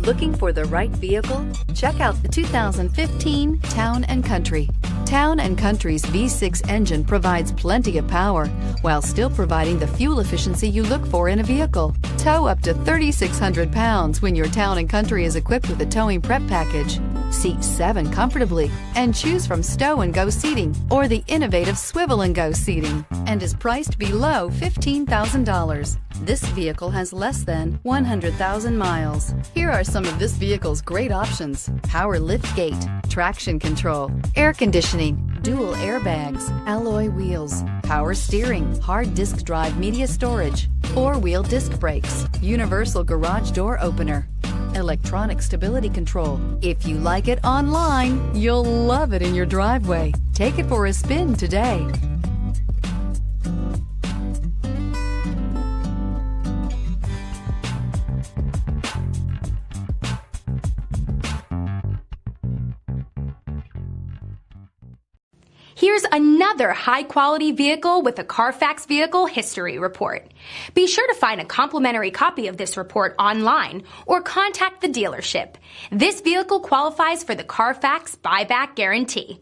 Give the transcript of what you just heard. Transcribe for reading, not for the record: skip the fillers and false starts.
Looking for the right vehicle? Check out the 2015 Town & Country. Town & Country's V6 engine provides plenty of power while still providing the fuel efficiency you look for in a vehicle. Tow up to 3,600 pounds when your Town & Country is equipped with a towing prep package. Seat 7 comfortably and choose from stow and go seating or the innovative swivel and go seating, and is priced below $15,000. This vehicle has less than 100,000 miles. Here are some of this vehicle's great options: power lift gate, traction control, air conditioning, dual airbags, alloy wheels, power steering, hard disk drive media storage, 4-wheel disc brakes, universal garage door opener, electronic stability control. If you like it online, you'll love it in your driveway. Take it for a spin today. Here's another high-quality vehicle with a Carfax Vehicle History Report. Be sure to find a complimentary copy of this report online or contact the dealership. This vehicle qualifies for the Carfax Buyback Guarantee.